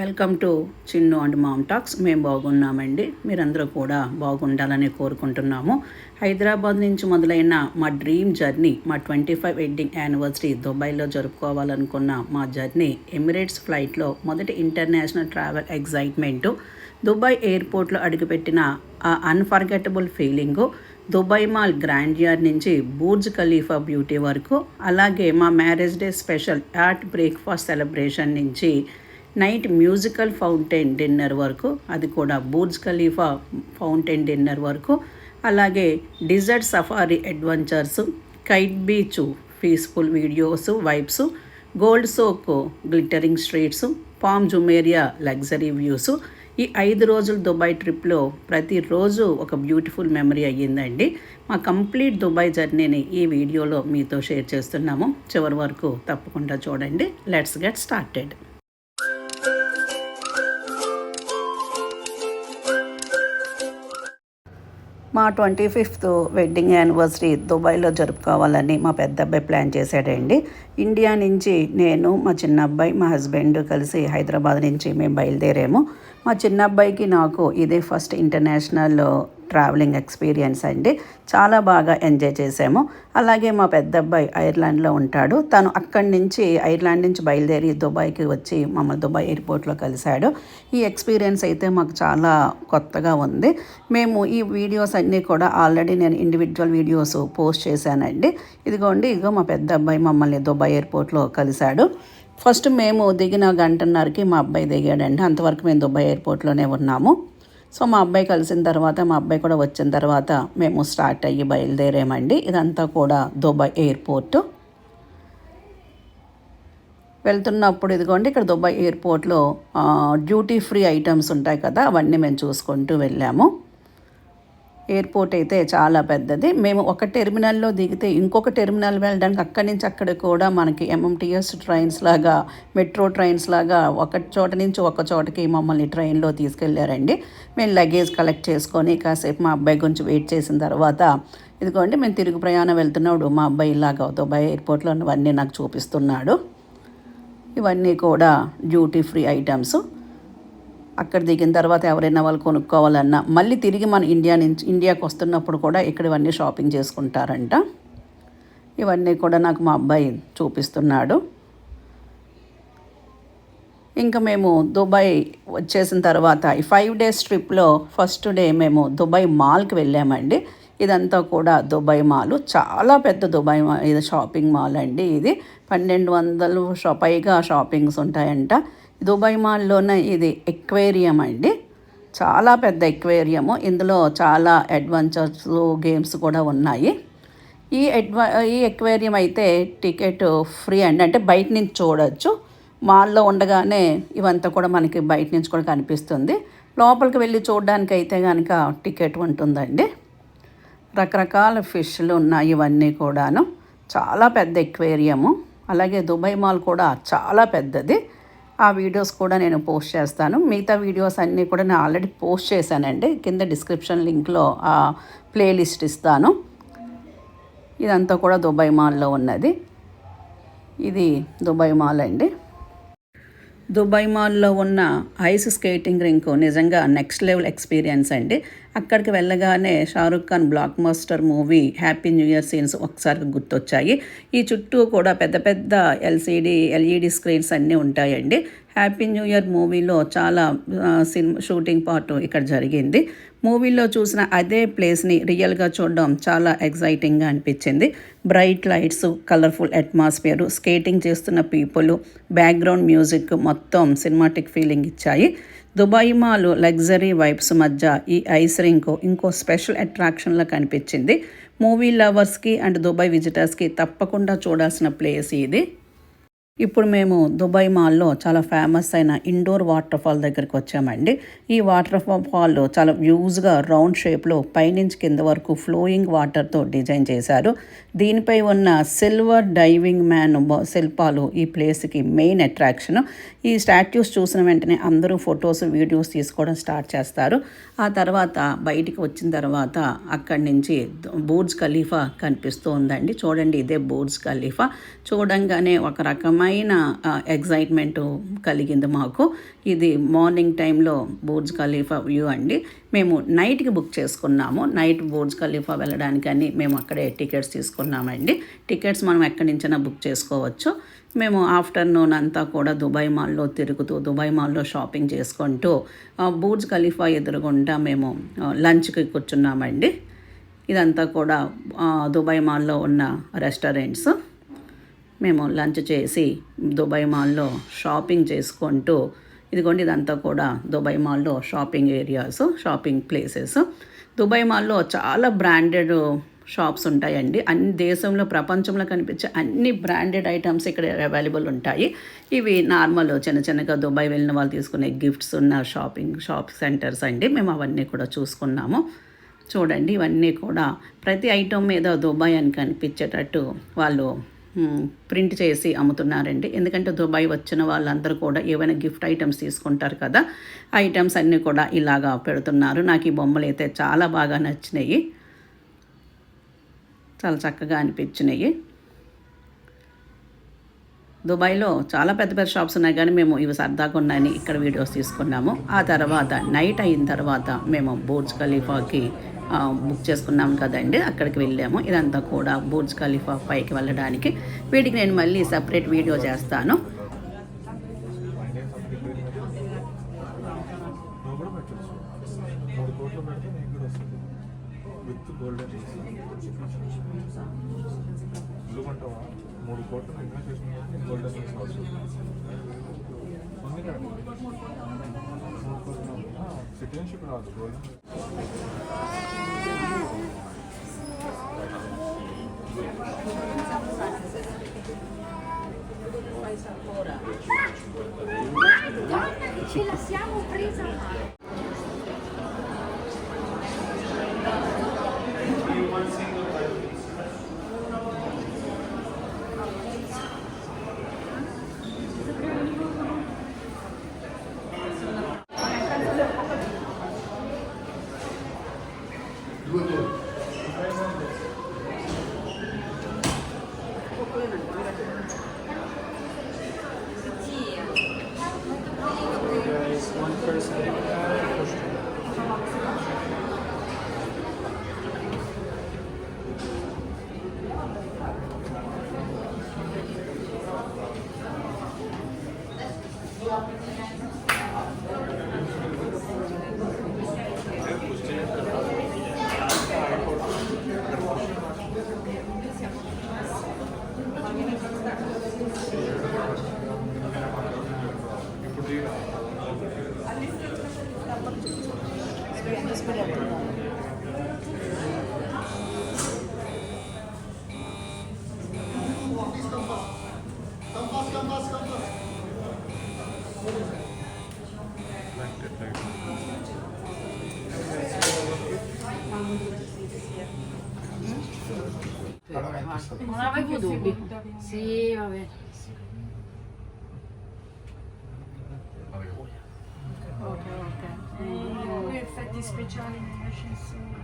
Welcome to Chinnu and mom talks. మేము బాగున్నామండి. మీరందరూ కూడా బాగుండాలని కోరుకుంటున్నాము. హైదరాబాద్ నుంచి మొదలైన మా డ్రీమ్ జర్నీ, మా 25 వెడ్డింగ్ యానివర్సరీ దుబాయ్లో జరుపుకోవాలనుకున్న మా జర్నీ ఎమిరేట్స్ ఫ్లైట్లో మొదటి ఇంటర్నేషనల్ ట్రావెల్ ఎగ్జైట్మెంటు, దుబాయ్ ఎయిర్పోర్ట్లో అడుగుపెట్టిన ఆ unforgettable feeling, Dubai mall grandeur నుంచి బూర్జ్ ఖలీఫా బ్యూటీ వరకు, అలాగే మా marriage day special yacht breakfast celebration నుంచి నైట్ మ్యూజికల్ ఫౌంటైన్ డిన్నర్ వరకు, అది కూడా బూర్జ్ ఖలీఫా ఫౌంటైన్ డిన్నర్ వరకు, అలాగే desert safari adventures, kite beach peaceful videos vibes, gold souk glittering streets, palm Jumeirah luxury views. ఈ 5 రోజుల దుబాయ్ ట్రిప్లో ప్రతిరోజు ఒక బ్యూటిఫుల్ మెమరీ అయ్యిందండి. మా కంప్లీట్ దుబాయ్ జర్నీని ఈ వీడియోలో మీతో షేర్ చేస్తున్నాము. చివరి వరకు తప్పకుండా చూడండి. Let's get started. మా 25th వెడ్డింగ్ యానివర్సరీ దుబాయ్లో జరుపుకోవాలని మా పెద్ద అబ్బాయి ప్లాన్ చేశాడండి. ఇండియా నుంచి నేను, మా చిన్న అబ్బాయి, మా హస్బెండ్ కలిసి హైదరాబాద్ నుంచి మేము బయలుదేరాము. మా చిన్న అబ్బాయికి నాకు ఇదే ఫస్ట్ ఇంటర్నేషనల్ ట్రావెలింగ్ ఎక్స్పీరియన్స్ అండి. చాలా బాగా ఎంజాయ్ చేసాము. అలాగే మా పెద్ద అబ్బాయి ఐర్లాండ్లో ఉంటాడు. తను అక్కడి నుంచి ఐర్లాండ్ నుంచి బయలుదేరి దుబాయ్కి వచ్చి మమ్మల్ని దుబాయ్ ఎయిర్పోర్ట్లో కలిశాడు. ఈ ఎక్స్పీరియన్స్ అయితే మాకు చాలా కొత్తగా ఉంది. మేము ఈ వీడియోస్ అన్నీ కూడా ఆల్రెడీ నేను ఇండివిజువల్ వీడియోస్ పోస్ట్ చేశానండి. ఇదిగో మా పెద్ద అబ్బాయి మమ్మల్ని దుబాయ్ ఎయిర్పోర్ట్లో కలిశాడు. ఫస్ట్ మేము దిగిన గంటన్నరకి మా అబ్బాయి దిగాడండి. అంతవరకు మేము దుబాయ్ ఎయిర్పోర్ట్లోనే ఉన్నాము. సో మా అబ్బాయి కలిసిన తర్వాత, మా అబ్బాయి కూడా వచ్చిన తర్వాత మేము స్టార్ట్ అయ్యి బయలుదేరామండి. ఇదంతా కూడా దుబాయ్ ఎయిర్పోర్టు. వెళ్తున్నప్పుడు ఇదిగోండి ఇక్కడ దుబాయ్ ఎయిర్పోర్ట్లో డ్యూటీ ఫ్రీ ఐటమ్స్ ఉంటాయి కదా, అవన్నీ మేము చూసుకుంటూ వెళ్ళాము. ఎయిర్పోర్ట్ అయితే చాలా పెద్దది. మేము ఒక టెర్మినల్లో దిగితే ఇంకొక టెర్మినల్ వెళ్ళడానికి అక్కడి నుంచి అక్కడ కూడా మనకి ఎంఎంటీఎస్ ట్రైన్స్ లాగా, మెట్రో ట్రైన్స్ లాగా ఒక చోట నుంచి ఒక చోటకి మమ్మల్ని ట్రైన్లో తీసుకెళ్లారండి. మేము లగేజ్ కలెక్ట్ చేసుకొని కాసేపు మా అబ్బాయి గురించి వెయిట్ చేసిన తర్వాత ఇదిగోండి మేము తిరుగు ప్రయాణం వెళ్తున్నాడు. మా అబ్బాయి ఇలాగా దుబాయ్ ఎయిర్పోర్ట్లో ఇవన్నీ నాకు చూపిస్తున్నాడు. ఇవన్నీ కూడా డ్యూటీ ఫ్రీ ఐటమ్స్. అక్కడ దిగిన తర్వాత ఎవరైనా వాళ్ళు కొనుక్కోవాలన్నా మళ్ళీ తిరిగి మన ఇండియాకి వస్తున్నప్పుడు కూడా ఇక్కడ ఇవన్నీ షాపింగ్ చేసుకుంటారంట. ఇవన్నీ కూడా నాకు మా అబ్బాయి చూపిస్తున్నాడు. ఇంకా మేము దుబాయ్ వచ్చేసిన తర్వాత ఈ 5 days ట్రిప్లో ఫస్ట్ డే మేము దుబాయ్ మాల్కి వెళ్ళామండి. ఇదంతా కూడా దుబాయ్ మాల్, చాలా పెద్ద దుబాయ్ ఇది షాపింగ్ మాల్ అండి. ఇది 1200 పైగా షాపింగ్స్ ఉంటాయంట. దుబాయ్ మాల్లోనే ఇది ఎక్వేరియం అండి. చాలా పెద్ద ఎక్వేరియము. ఇందులో చాలా అడ్వెంచర్స్ గేమ్స్ కూడా ఉన్నాయి. ఈ ఎక్వేరియం అయితే టికెట్ ఫ్రీ అండి. అంటే బయట నుంచి చూడవచ్చు. మాల్లో ఉండగానే ఇవంతా కూడా మనకి బయట నుంచి కూడా కనిపిస్తుంది. లోపలికి వెళ్ళి చూడడానికి అయితే కనుక టికెట్ ఉంటుందండి. రకరకాల ఫిష్లు ఉన్నాయి ఇవన్నీ కూడాను. చాలా పెద్ద ఎక్వేరియము. అలాగే దుబాయ్ మాల్ కూడా చాలా పెద్దది. ఆ వీడియోస్ కూడా నేను పోస్ట్ చేస్తాను. మిగతా వీడియోస్ అన్నీ కూడా నేను ఆల్రెడీ పోస్ట్ చేశానండి. కింద డిస్క్రిప్షన్ లింక్లో ఆ ప్లేలిస్ట్ ఇస్తాను. ఇదంతా కూడా దుబాయ్ మాల్లో ఉన్నది. ఇది దుబాయ్ మాల్ అండి. దుబాయ్ మాల్లో ఉన్న ఐస్ స్కేటింగ్ రింక్ నిజంగా నెక్స్ట్ లెవెల్ ఎక్స్పీరియన్స్ అండి. అక్కడికి వెళ్ళగానే Shahrukh Khan black master movie happy new year scenes ఒకసారి గుర్తొచ్చాయి. ఈ చుట్టూ కూడా పెద్ద పెద్ద ఎల్ఈడి స్క్రీన్స్ అన్నీ ఉంటాయండి. హ్యాపీ న్యూ ఇయర్ మూవీలో చాలా షూటింగ్ పార్ట్ ఇక్కడ జరిగింది. మూవీలో చూసిన అదే ప్లేస్ని రియల్గా చూడడం చాలా ఎగ్జైటింగ్గా అనిపించింది. Bright lights, colourful atmosphere, skating చేస్తున్న పీపుల్, బ్యాక్గ్రౌండ్ మ్యూజిక్ మొత్తం సినిమాటిక్ ఫీలింగ్ ఇచ్చాయి. దుబాయ్ మాల్ లగ్జరీ వైబ్స్ మధ్య ఈ ఐస్ రింక్ ఇంకో స్పెషల్ అట్రాక్షన్లా కనిపించింది. మూవీ లవర్స్కి అండ్ దుబాయ్ విజిటర్స్కి తప్పకుండా చూడాల్సిన ప్లేస్ ఇది. ఇప్పుడు మేము దుబాయ్ మాల్లో చాలా ఫేమస్ అయిన ఇండోర్ వాటర్ ఫాల్ దగ్గరికి వచ్చామండి. ఈ వాటర్ ఫాల్ చాలా వ్యూజ్గా రౌండ్ షేప్లో పైనుంచి కింద వరకు ఫ్లోయింగ్ వాటర్తో డిజైన్ చేశారు. దీనిపై ఉన్న సిల్వర్ డైవింగ్ మ్యాన్ శిల్పాలు ఈ ప్లేస్కి మెయిన్ అట్రాక్షన్. ఈ స్టాట్యూస్ చూసిన వెంటనే అందరూ ఫొటోస్ వీడియోస్ తీసుకోవడం స్టార్ట్ చేస్తారు. ఆ తర్వాత బయటికి వచ్చిన తర్వాత అక్కడి నుంచి బుర్జ్ ఖలీఫా కనిపిస్తూ ఉందండి. చూడండి, ఇదే బుర్జ్ ఖలీఫా. చూడంగానే ఒక రకమైన ఎగ్జైట్మెంట్ కలిగింది మాకు. ఇది మార్నింగ్ టైంలో బుర్జ్ ఖలీఫా వ్యూ అండి. మేము నైట్కి బుక్ చేసుకున్నాము. నైట్ బుర్జ్ ఖలీఫా వెళ్ళడానికని మేము అక్కడే టికెట్స్ తీసుకున్నామండి. టికెట్స్ మనం ఎక్కడి నుంచైనా బుక్ చేసుకోవచ్చు. మేము ఆఫ్టర్నూన్ అంతా కూడా దుబాయ్ మాల్లో తిరుగుతూ దుబాయ్ మాల్లో షాపింగ్ చేసుకుంటూ బుర్జ్ ఖలీఫా ఎదురుగుండా మేము లంచ్కి కూర్చున్నామండి. ఇదంతా కూడా దుబాయ్ మాల్లో ఉన్న రెస్టారెంట్స్. మేము లంచ్ చేసి దుబాయ్ మాల్లో షాపింగ్ చేసుకుంటూ, ఇదిగోండి ఇదంతా కూడా దుబాయ్ మాల్లో shopping areas, shopping places. Dubai మాల్లో చాలా బ్రాండెడ్ షాప్స్ ఉంటాయండి. అన్ని దేశంలో ప్రపంచంలో కనిపించే అన్ని బ్రాండెడ్ ఐటమ్స్ ఇక్కడ అవైలబుల్ ఉంటాయి. ఇవి నార్మల్ చిన్నగా దుబాయ్ వెళ్ళిన వాళ్ళు తీసుకునే గిఫ్ట్స్ ఉన్న షాప్ సెంటర్స్ అండి. మేము అవన్నీ కూడా చూసుకున్నాము. చూడండి, ఇవన్నీ కూడా ప్రతి ఐటమ్ మీద దుబాయ్ అని కనిపించేటట్టు వాళ్ళు ప్రింట్ చేసి అమ్ముతున్నారండి. ఎందుకంటే దుబాయ్ వచ్చిన వాళ్ళందరూ కూడా ఏవైనా గిఫ్ట్ ఐటమ్స్ తీసుకుంటారు కదా, ఐటమ్స్ అన్నీ కూడా ఇలాగా పెడుతున్నారు. నాకు ఈ బొమ్మలు అయితే చాలా బాగా నచ్చినాయి, చాలా చక్కగా అనిపించినాయి. దుబాయ్లో చాలా పెద్ద పెద్ద షాప్స్ ఉన్నాయి, కానీ మేము ఇవి సరదాగా ఉన్నాయని ఇక్కడ వీడియోస్ తీసుకున్నాము. ఆ తర్వాత నైట్ అయిన తర్వాత మేము బుర్జ్ ఖలీఫాకి బుక్ చేసుకున్నాం కదండి, అక్కడికి వెళ్ళాము. ఇదంతా కూడా బుర్జ్ ఖలీఫా పైకి వెళ్ళడానికి. వీటికి నేను మళ్ళీ సపరేట్ వీడియో చేస్తాను. Ce la siamo presa male. Non avevo dubbi. Sì, va bene. Ok. Effetti speciali nell'ascensore.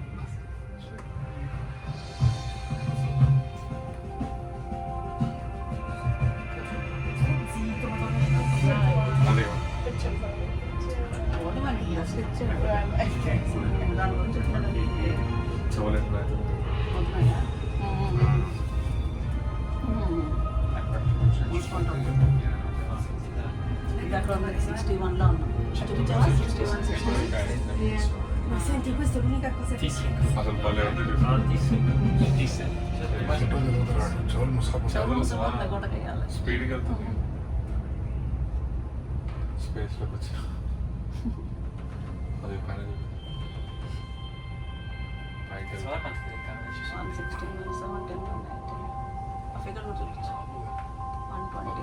That one 61 long. 61, 61. Ma senti, questa è l'unica cosa che c'è. స్పీడ్గా వెళ్తుంది స్పేస్లోకి వచ్చి అది పైన పైకి 116, 17, 19. A figure was 120. 120.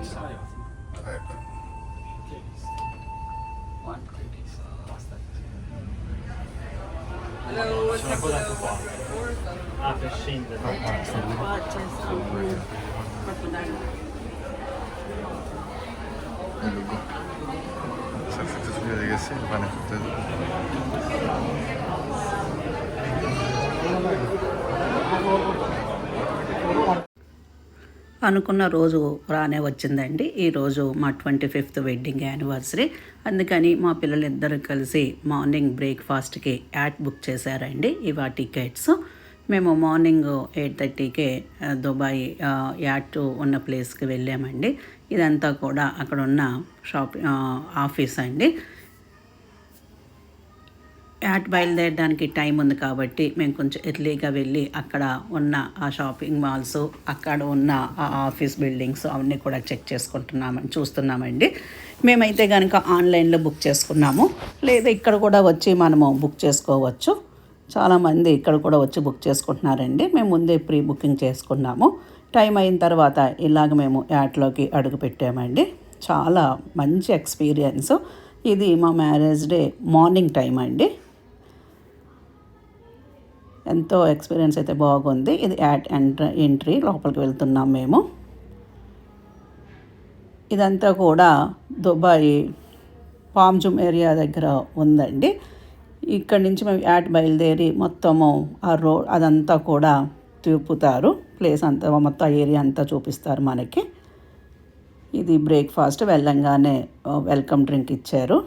Per scendere. selfie tutmuyor degesi bana kutladı. అనుకున్న రోజు రానే వచ్చిందండి. ఈరోజు మా 25th వెడ్డింగ్ యానివర్సరీ. అందుకని మా పిల్లలిద్దరూ కలిసి మార్నింగ్ బ్రేక్ఫాస్ట్కి యాట్ బుక్ చేశారండి. ఇవా టికెట్స్. మేము మార్నింగ్ 8:30కే దుబాయ్ యాట్ ఉన్న ప్లేస్కి వెళ్ళామండి. ఇదంతా కూడా అక్కడ ఉన్న ఆఫీస్ అండి. యాట్ బయలుదేరడానికి టైం ఉంది కాబట్టి మేము కొంచెం ఎర్లీగా వెళ్ళి అక్కడ ఉన్న ఆ షాపింగ్ మాల్స్, అక్కడ ఉన్న ఆ ఆఫీస్ బిల్డింగ్స్ అవన్నీ కూడా చెక్ చూస్తున్నామండి. మేమైతే కనుక ఆన్లైన్లో బుక్ చేసుకున్నాము, లేదా ఇక్కడ కూడా వచ్చి మనము బుక్ చేసుకోవచ్చు. చాలామంది ఇక్కడ కూడా వచ్చి బుక్ చేసుకుంటున్నారండి. మేము ముందే ప్రీ బుకింగ్ చేసుకున్నాము. టైం అయిన తర్వాత ఇలాగ మేము యాట్లోకి అడుగు పెట్టామండి. చాలా మంచి ఎక్స్పీరియన్స్. ఇది మా మ్యారేజ్ డే మార్నింగ్ టైం అండి. ఎంతో ఎక్స్పీరియన్స్ అయితే బాగుంది. ఇది యాట్ ఎంట్రీ లోపలికి వెళ్తున్నాం మేము. ఇదంతా కూడా దుబాయ్ పామ్ జుమ్ ఏరియా దగ్గర ఉందండి. ఇక్కడి నుంచి మేము యాట్ బయలుదేరి మొత్తము ఆ అదంతా కూడా తిప్పుతారు. ప్లేస్ అంతా మొత్తం ఏరియా అంతా చూపిస్తారు మనకి. ఇది బ్రేక్ఫాస్ట్. వెళ్ళంగానే వెల్కమ్ డ్రింక్ ఇచ్చారు.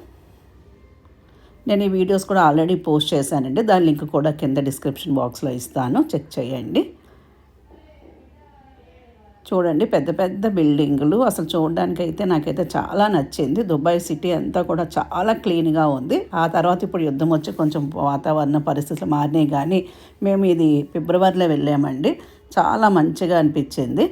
నేను ఈ వీడియోస్ కూడా ఆల్రెడీ పోస్ట్ చేశానండి. దాని లింక్ కూడా కింద డిస్క్రిప్షన్ బాక్స్లో ఇస్తాను, చెక్ చేయండి. చూడండి, పెద్ద పెద్ద బిల్డింగులు. అసలు చూడడానికైతే నాకైతే చాలా నచ్చింది. దుబాయ్ సిటీ అంతా కూడా చాలా క్లీన్గా ఉంది. ఆ తర్వాత ఇప్పుడు యుద్ధం వచ్చి కొంచెం వాతావరణ పరిస్థితులు మారినాయి, కానీ మేము ఇది ఫిబ్రవరిలో వెళ్ళామండి. చాలా మంచిగా అనిపించింది.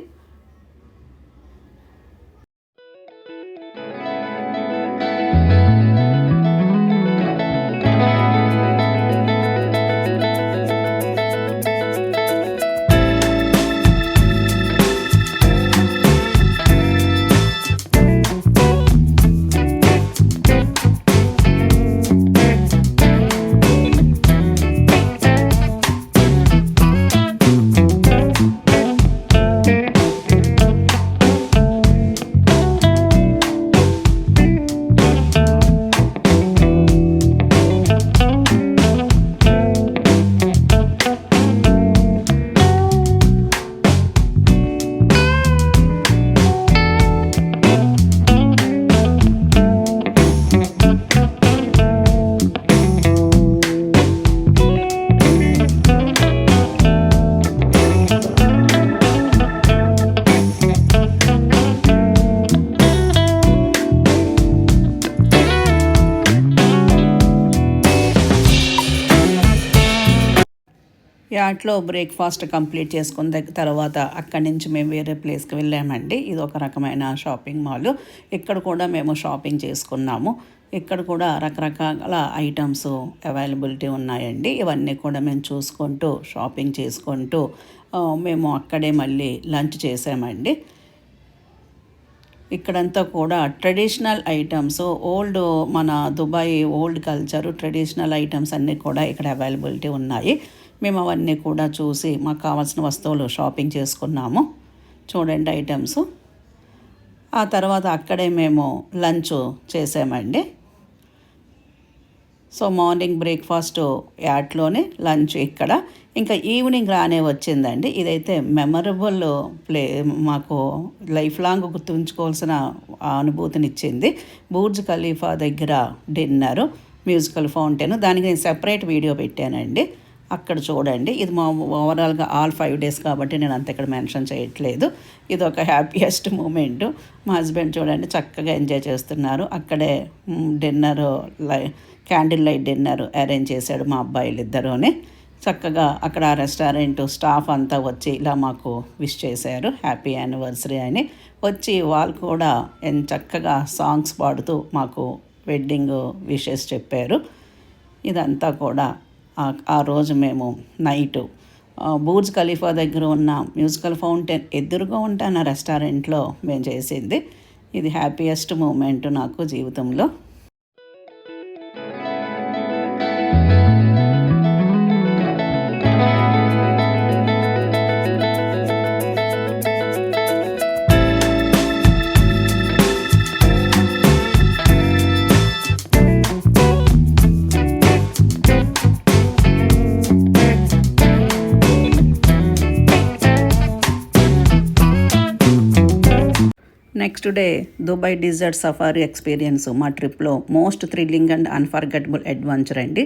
యాట్లో బ్రేక్ఫాస్ట్ కంప్లీట్ చేసుకున్న తర్వాత అక్కడి నుంచి మేము వేరే ప్లేస్కి వెళ్ళామండి. ఇది ఒక రకమైన షాపింగ్ మాల్. ఇక్కడ కూడా మేము షాపింగ్ చేసుకున్నాము. ఇక్కడ కూడా రకరకాల ఐటమ్స్ అవైలబిలిటీ ఉన్నాయండి. ఇవన్నీ కూడా మేము చూసుకుంటూ షాపింగ్ చేసుకుంటూ మేము అక్కడే మళ్ళీ లంచ్ చేసామండి. ఇక్కడంతా కూడా ట్రెడిషనల్ ఐటమ్స్, మన Dubai old culture traditional items అన్నీ కూడా ఇక్కడ అవైలబిలిటీ ఉన్నాయి. మేము అవన్నీ కూడా చూసి మాకు కావాల్సిన వస్తువులు షాపింగ్ చేసుకున్నాము. చూడండి ఐటమ్స్. ఆ తర్వాత అక్కడే మేము లంచ్ చేసామండి. సో మార్నింగ్ బ్రేక్ఫాస్ట్ యాట్లోనే, లంచ్ ఇక్కడ. ఇంకా ఈవినింగ్ రానే వచ్చిందండి. ఇదైతే మెమరబుల్ మాకు లైఫ్ లాంగ్ గుర్తుంచుకోవాల్సిన అనుభూతినిచ్చింది. బుర్జ్ ఖలీఫా దగ్గర డిన్నరు, మ్యూజికల్ ఫౌంటైన్. దానికి నేను సెపరేట్ వీడియో పెట్టానండి. అక్కడ చూడండి. ఇది మా ఓవరాల్గా ఆల్ 5 days కాబట్టి నేను అంత ఇక్కడ మెన్షన్ చేయట్లేదు. ఇది ఒక హ్యాపీయెస్ట్ మూమెంట్. మా హస్బెండ్ చూడండి చక్కగా ఎంజాయ్ చేస్తున్నారు. అక్కడే dinner, candle light dinner arrange చేశాడు మా అబ్బాయిలు ఇద్దరుని. చక్కగా అక్కడ రెస్టారెంట్ స్టాఫ్ అంతా వచ్చి ఇలా మాకు విష్ చేశారు, హ్యాపీ యానివర్సరీ అని. వచ్చి వాళ్ళు కూడా చక్కగా సాంగ్స్ పాడుతూ మాకు వెడ్డింగ్ విషెస్ చెప్పారు. ఇదంతా కూడా ఆ రోజు మేము నైటు బుర్జ్ ఖలీఫా దగ్గర ఉన్న మ్యూజికల్ ఫౌంటైన్ ఎదురుగా ఉంటాను రెస్టారెంట్లో మేము చేసింది. ఇది హ్యాపీయెస్ట్ మూమెంట్ నాకు జీవితంలో. Next day Dubai desert safari experience మా ట్రిప్లో most thrilling and unforgettable adventure అండి.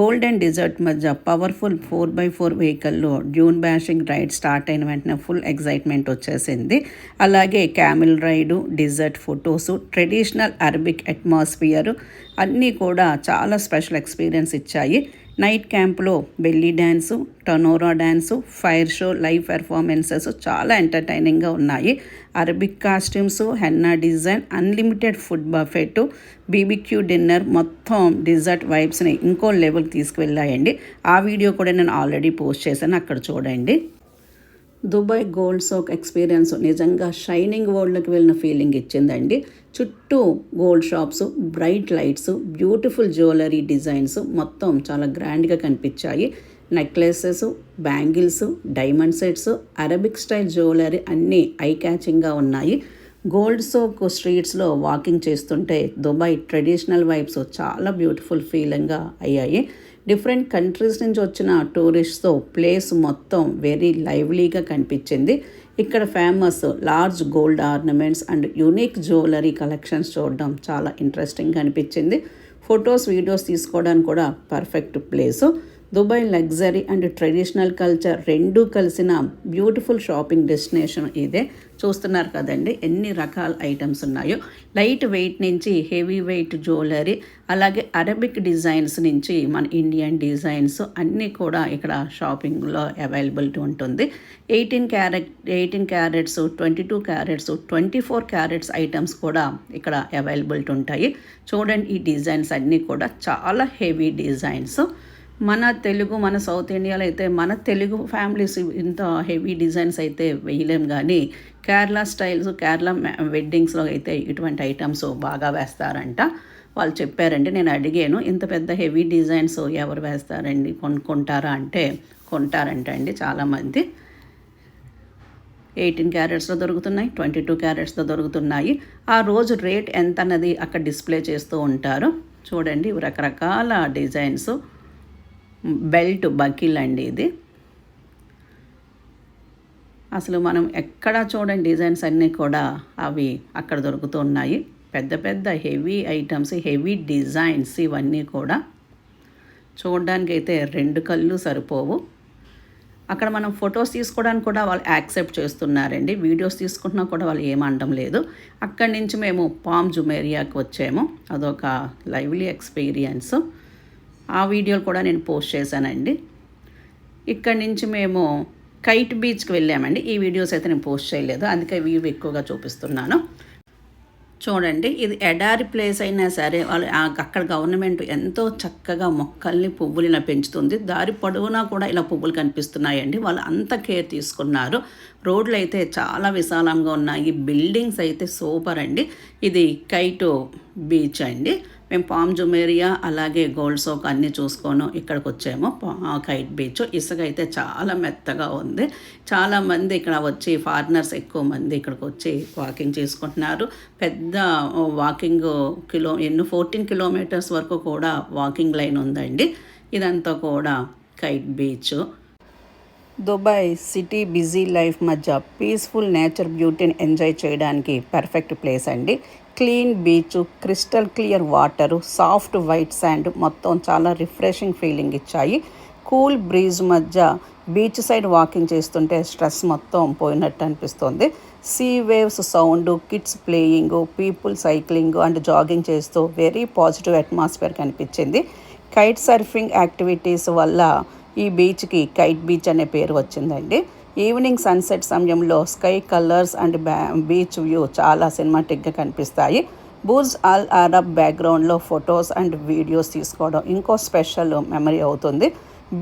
గోల్డెన్ డిజర్ట్ మధ్య పవర్ఫుల్ 4x4 వెహికల్లో డ్యూన్ బ్యాషింగ్ రైడ్ స్టార్ట్ అయిన వెంటనే ఫుల్ ఎగ్జైట్మెంట్ వచ్చేసింది. అలాగే camel ride, desert photos, traditional Arabic atmosphere అన్నీ కూడా చాలా స్పెషల్ ఎక్స్పీరియన్స్ ఇచ్చాయి. నైట్ క్యాంప్లో belly dance, Tanoura dance, fire show, live performances చాలా ఎంటర్టైనింగ్గా ఉన్నాయి. Arabic costumes, henna design, unlimited food buffet, BBQ dinner మొత్తం డిజర్ట్ వైబ్స్ని ఇంకో లెవెల్కి తీసుకువెళ్ళాయండి. ఆ వీడియో కూడా నేను ఆల్రెడీ పోస్ట్ చేశాను, అక్కడ చూడండి. దుబాయ్ గోల్డ్ సోక్ ఎక్స్పీరియన్స్ నిజంగా షైనింగ్ వరల్డ్కి వెళ్ళిన ఫీలింగ్ ఇచ్చిందండి. చుట్టూ gold shops, bright lights, beautiful jewellery designs మొత్తం చాలా గ్రాండ్గా కనిపించాయి. Necklaces, bangles, diamond sets, Arabic style jewellery అన్నీ ఐ క్యాచింగ్గా ఉన్నాయి. గోల్డ్ సోక్ స్ట్రీట్స్లో వాకింగ్ చేస్తుంటే దుబాయ్ ట్రెడిషనల్ వైబ్స్ చాలా బ్యూటిఫుల్ ఫీలింగ్గా అయ్యాయి. డిఫరెంట్ కంట్రీస్ నుంచి వచ్చిన టూరిస్ట్తో ప్లేస్ మొత్తం వెరీ లైవ్లీగా కనిపించింది. ఇక్కడ famous large gold ornaments and unique jewellery collections చూడడం చాలా ఇంట్రెస్టింగ్గా అనిపించింది. ఫొటోస్, వీడియోస్ తీసుకోవడానికి కూడా perfect place. Dubai luxury and traditional culture రెండూ కలిసిన బ్యూటిఫుల్ షాపింగ్ డెస్టినేషన్ ఇదే. చూస్తున్నారు కదండి ఎన్ని రకాల ఐటమ్స్ ఉన్నాయో. లైట్ వెయిట్ నుంచి హెవీ వెయిట్ జ్యువెలరీ, అలాగే అరబిక్ డిజైన్స్ నుంచి మన ఇండియన్ డిజైన్స్ అన్నీ కూడా ఇక్కడ షాపింగ్లో అవైలబిలిటీ ఉంటుంది. 18 క్యారెట్స్, 22 క్యారెట్స్, 24 క్యారెట్స్ ఐటమ్స్ కూడా ఇక్కడ అవైలబిలిటీ ఉంటాయి. చూడండి ఈ డిజైన్స్ అన్నీ కూడా చాలా హెవీ డిజైన్స్. మన సౌత్ ఇండియాలో అయితే మన తెలుగు ఫ్యామిలీస్ ఇంత హెవీ డిజైన్స్ అయితే వేయలేం, కానీ కేరళ స్టైల్స్, కేరళ వెడ్డింగ్స్లో అయితే ఇటువంటి ఐటమ్స్ బాగా వేస్తారంట. వాళ్ళు చెప్పారండి, నేను అడిగాను ఇంత పెద్ద హెవీ డిజైన్స్ ఎవరు వేస్తారండి, కొనుక్కుంటారా అంటే కొంటారంట అండి చాలామంది. 18 క్యారెట్స్లో దొరుకుతున్నాయి, 22 క్యారెట్స్లో దొరుకుతున్నాయి. ఆ రోజు రేట్ ఎంత అన్నది అక్కడ డిస్ప్లే చేస్తూ ఉంటారు. చూడండి రకరకాల డిజైన్స్. బెల్ట్ బకిల్ అండి ఇది. అసలు మనం ఎక్కడ చూడండి డిజైన్స్ అన్నీ కూడా అవి అక్కడ దొరుకుతూ ఉన్నాయి. పెద్ద పెద్ద హెవీ ఐటమ్స్, హెవీ డిజైన్స్ ఇవన్నీ కూడా చూడడానికి అయితే 2 కళ్ళు సరిపోవు. అక్కడ మనం ఫొటోస్ తీసుకోవడానికి కూడా వాళ్ళు యాక్సెప్ట్ చేస్తున్నారండి. వీడియోస్ తీసుకుంటున్నా కూడా వాళ్ళు ఏమనడం లేదు. అక్కడి నుంచి మేము పామ్ జుమేరియాకి వచ్చాము. అదొక లైవ్లీ ఎక్స్పీరియన్స్. ఆ వీడియోలు కూడా నేను పోస్ట్ చేశానండి. ఇక్కడి నుంచి మేము కైట్ బీచ్కి వెళ్ళామండి. ఈ వీడియోస్ అయితే నేను పోస్ట్ చేయలేదు, అందుకే వ్యూ ఎక్కువగా చూపిస్తున్నాను. చూడండి ఇది ఎడారి ప్లేస్ అయినా సరే వాళ్ళు అక్కడ గవర్నమెంట్ ఎంతో చక్కగా మొక్కల్ని, పువ్వులు ఇలా పెంచుతుంది. దారి పొడవునా కూడా ఇలా పువ్వులు కనిపిస్తున్నాయండి. వాళ్ళు అంత కేర్ తీసుకున్నారు. రోడ్లు అయితే చాలా విశాలంగా ఉన్నాయి. బిల్డింగ్స్ అయితే సూపర్ అండి. ఇది కైట్ బీచ్ అండి. మేము పామ్ జుమేరియా అలాగే గోల్డ్ సోక్ అన్నీ చూసుకొని ఇక్కడికి వచ్చాము. కైట్ బీచ్ ఇసుక అయితే చాలా మెత్తగా ఉంది. చాలామంది ఇక్కడ వచ్చి ఫారినర్స్ ఎక్కువ మంది ఇక్కడికి వచ్చి వాకింగ్ చేసుకుంటున్నారు. పెద్ద వాకింగ్ 14 కిలోమీటర్స్ వరకు కూడా వాకింగ్ లైన్ ఉందండి. ఇదంతా కూడా kite beach. Dubai city busy life మధ్య పీస్ఫుల్ నేచర్ బ్యూటీని ఎంజాయ్ చేయడానికి పర్ఫెక్ట్ ప్లేస్ అండి. Clean beach, crystal clear water, soft white sand మొత్తం చాలా రిఫ్రెషింగ్ ఫీలింగ్ ఇచ్చాయి. కూల్ బ్రీజ్ మధ్య బీచ్ సైడ్ వాకింగ్ చేస్తుంటే స్ట్రెస్ మొత్తం పోయినట్టు అనిపిస్తుంది. See waves sound, kids playing, people cycling and jogging చేస్తూ వెరీ పాజిటివ్ అట్మాస్ఫియర్ కనిపించింది. కైట్ సర్ఫింగ్ యాక్టివిటీస్ వల్ల ఈ బీచ్కి కైట్ బీచ్ అనే పేరు వచ్చిందండి. ఈవినింగ్ సన్సెట్ సమయంలో sky colours and beach view చాలా సినిమాటిక్గా కనిపిస్తాయి. బుర్జ్ అల్ అరబ్ బ్యాక్గ్రౌండ్లో ఫొటోస్ అండ్ వీడియోస్ తీసుకోవడం ఇంకో స్పెషల్ మెమరీ అవుతుంది.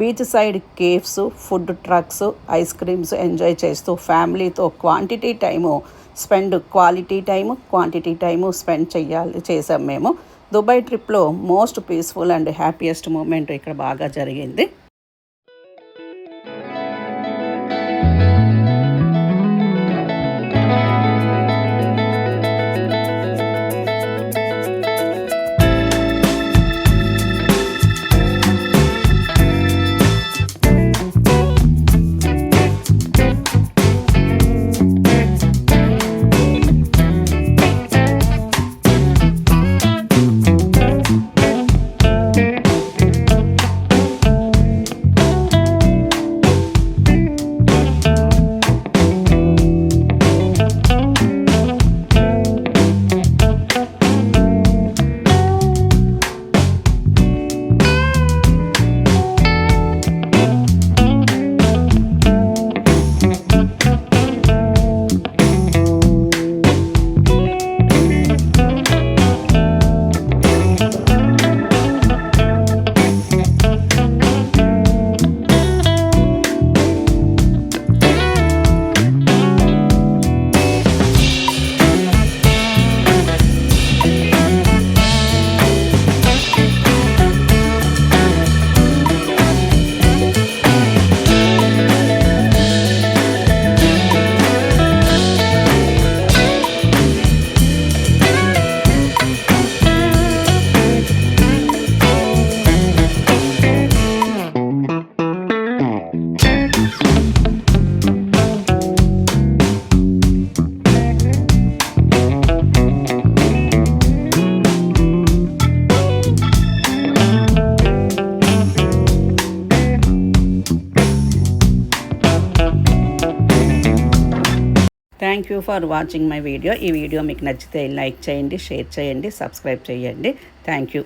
Beach side caves, food trucks, ice creams enjoy చేస్తూ ఫ్యామిలీతో క్వాలిటీ టైము స్పెండ్ చేసాం మేము. దుబాయ్ ట్రిప్లో most peaceful and happiest moment ఇక్కడ బాగా జరిగింది. Thank you for watching my video. ఈ వీడియో మీకు నచ్చితే లైక్ చేయండి, షేర్ చేయండి, సబ్స్క్రైబ్ చేయండి. Thank you.